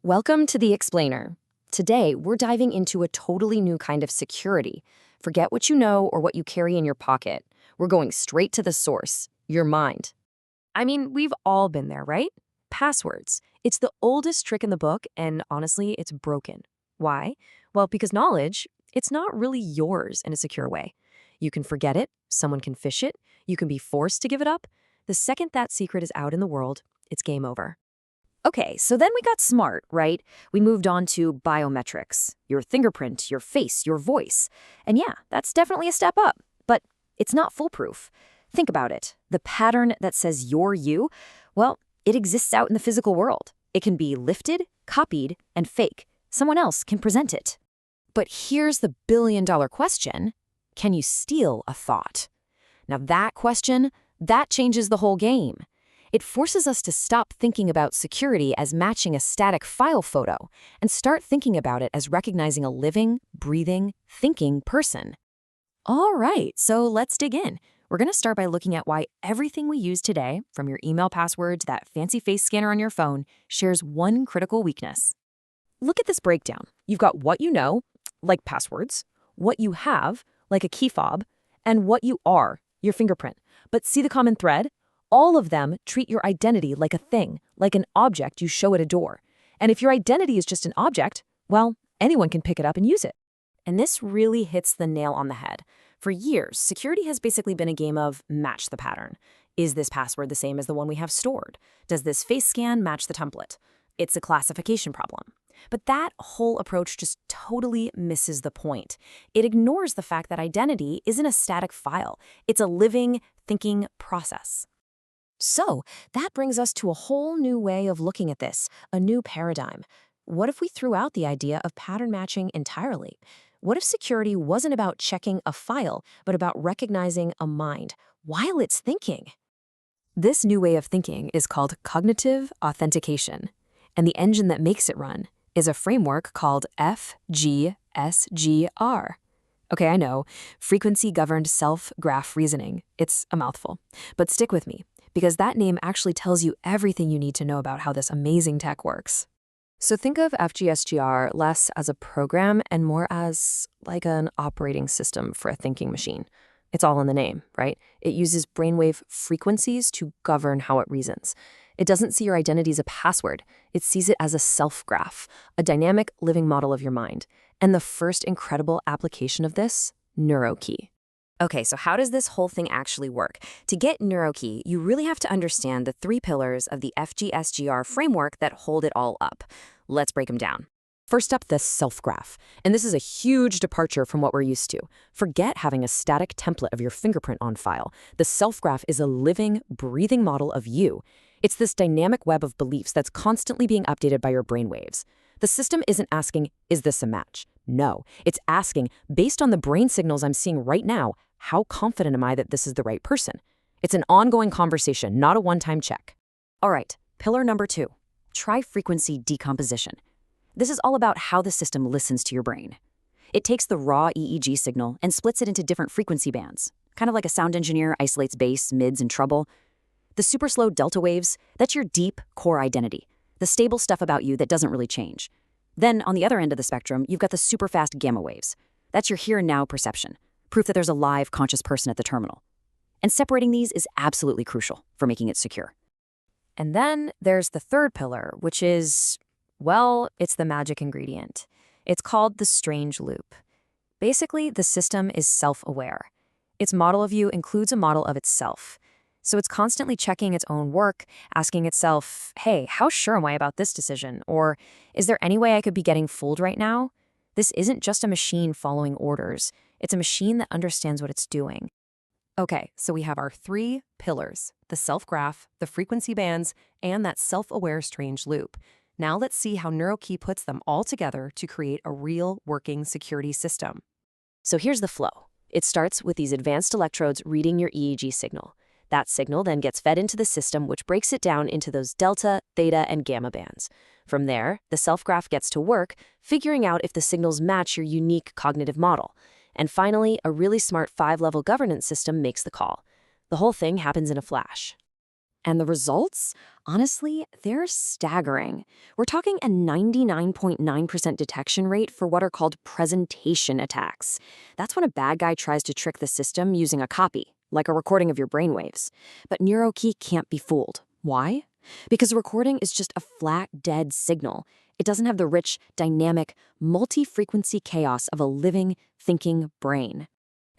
Welcome to The Explainer. Today, we're diving into a totally new kind of security. Forget what you know or what you carry in your pocket. We're going straight to the source, your mind. I mean, we've all been there, right? Passwords. It's the oldest trick in the book, and honestly, it's broken. Why? Well, because knowledge, it's not really yours in a secure way. You can forget it, someone can phish it, you can be forced to give it up. The second that secret is out in the world, it's game over. Okay, so then we got smart, right? We moved on to biometrics, your fingerprint, your face, your voice. And yeah, that's definitely a step up, but it's not foolproof. Think about it. The pattern that says you're you, well, it exists out in the physical world. It can be lifted, copied, and fake. Someone else can present it. But here's the billion-dollar question. Can you steal a thought? Now that question, that changes the whole game. It forces us to stop thinking about security as matching a static file photo and start thinking about it as recognizing a living, breathing, thinking person. All right, so let's dig in. We're going to start by looking at why everything we use today, from your email password to that fancy face scanner on your phone, shares one critical weakness. Look at this breakdown. You've got what you know, like passwords, what you have, like a key fob, and what you are, your fingerprint. But see the common thread? All of them treat your identity like a thing, like an object you show at a door. And if your identity is just an object, well, anyone can pick it up and use it. And this really hits the nail on the head. For years, security has basically been a game of match the pattern. Is this password the same as the one we have stored? Does this face scan match the template? It's a classification problem. But that whole approach just totally misses the point. It ignores the fact that identity isn't a static file. It's a living, thinking process. So that brings us to a whole new way of looking at this, a new paradigm. What if we threw out the idea of pattern matching entirely? What if security wasn't about checking a file, but about recognizing a mind while it's thinking? This new way of thinking is called cognitive authentication, and the engine that makes it run is a framework called FGSGR. Okay, I know, frequency-governed self-graph reasoning. It's a mouthful, but stick with me, because that name actually tells you everything you need to know about how this amazing tech works. So think of FGSGR less as a program and more as like an operating system for a thinking machine. It's all in the name, right? It uses brainwave frequencies to govern how it reasons. It doesn't see your identity as a password. It sees it as a self-graph, a dynamic living model of your mind. And the first incredible application of this, Neurokey. Okay, so how does this whole thing actually work? To get Neurokey, you really have to understand the three pillars of the FGSGR framework that hold it all up. Let's break them down. First up, the self-graph. And this is a huge departure from what we're used to. Forget having a static template of your fingerprint on file. The self-graph is a living, breathing model of you. It's this dynamic web of beliefs that's constantly being updated by your brainwaves. The system isn't asking, is this a match? No, it's asking, based on the brain signals I'm seeing right now, how confident am I that this is the right person? It's an ongoing conversation, not a one-time check. All right, pillar number 2, try frequency decomposition. This is all about how the system listens to your brain. It takes the raw EEG signal and splits it into different frequency bands, kind of like a sound engineer isolates bass, mids, and treble. The super slow delta waves, that's your deep core identity, the stable stuff about you that doesn't really change. Then, on the other end of the spectrum, you've got the super fast gamma waves. That's your here and now perception, proof that there's a live, conscious person at the terminal. And separating these is absolutely crucial for making it secure. And then there's the third pillar, which is, well, it's the magic ingredient. It's called the strange loop. Basically, the system is self-aware. Its model of you includes a model of itself. So it's constantly checking its own work, asking itself, hey, how sure am I about this decision? Or is there any way I could be getting fooled right now? This isn't just a machine following orders. It's a machine that understands what it's doing. Okay, so we have our 3 pillars, the self-graph, the frequency bands, and that self-aware strange loop. Now let's see how Neurokey puts them all together to create a real working security system. So here's the flow. It starts with these advanced electrodes reading your EEG signal. That signal then gets fed into the system, which breaks it down into those delta, theta, and gamma bands. From there, the self-graph gets to work, figuring out if the signals match your unique cognitive model. And finally, a really smart 5-level governance system makes the call. The whole thing happens in a flash. And the results? Honestly, they're staggering. We're talking a 99.9% detection rate for what are called presentation attacks. That's when a bad guy tries to trick the system using a copy, like a recording of your brainwaves. But Neurokey can't be fooled. Why? Because a recording is just a flat, dead signal. It doesn't have the rich, dynamic, multi-frequency chaos of a living, thinking brain.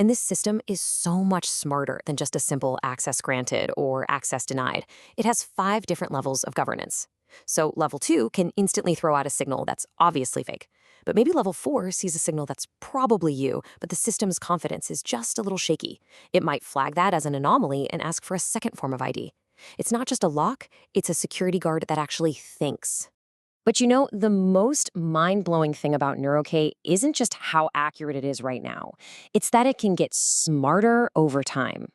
And this system is so much smarter than just a simple access granted or access denied. It has 5 different levels of governance. So level 2 can instantly throw out a signal that's obviously fake. But maybe level 4 sees a signal that's probably you, but the system's confidence is just a little shaky. It might flag that as an anomaly and ask for a second form of ID. It's not just a lock, it's a security guard that actually thinks. But the most mind-blowing thing about Neurokey isn't just how accurate it is right now. It's that it can get smarter over time,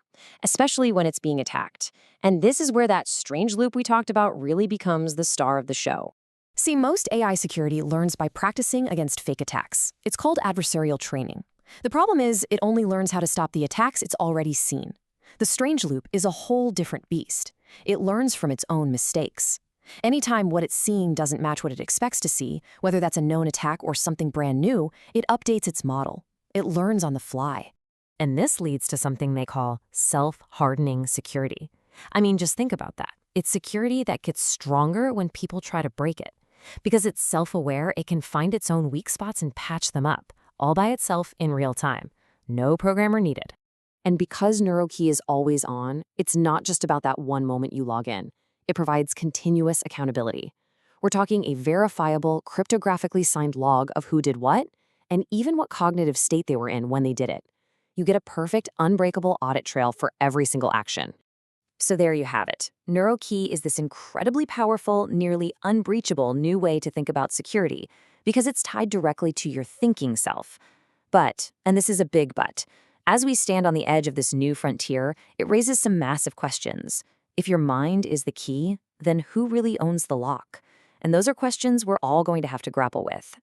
especially when it's being attacked. And this is where that strange loop we talked about really becomes the star of the show. See, most AI security learns by practicing against fake attacks. It's called adversarial training. The problem is it only learns how to stop the attacks it's already seen. The strange loop is a whole different beast. It learns from its own mistakes. Anytime what it's seeing doesn't match what it expects to see, whether that's a known attack or something brand new, it updates its model. It learns on the fly. And this leads to something they call self-hardening security. I mean, just think about that. It's security that gets stronger when people try to break it. Because it's self-aware, it can find its own weak spots and patch them up, all by itself in real time. No programmer needed. And because Neurokey is always on, it's not just about that one moment you log in. It provides continuous accountability. We're talking a verifiable, cryptographically signed log of who did what, and even what cognitive state they were in when they did it. You get a perfect, unbreakable audit trail for every single action. So there you have it. Neurokey is this incredibly powerful, nearly unbreachable new way to think about security, because it's tied directly to your thinking self. But, and this is a big but, as we stand on the edge of this new frontier, it raises some massive questions. If your mind is the key, then who really owns the lock? And those are questions we're all going to have to grapple with.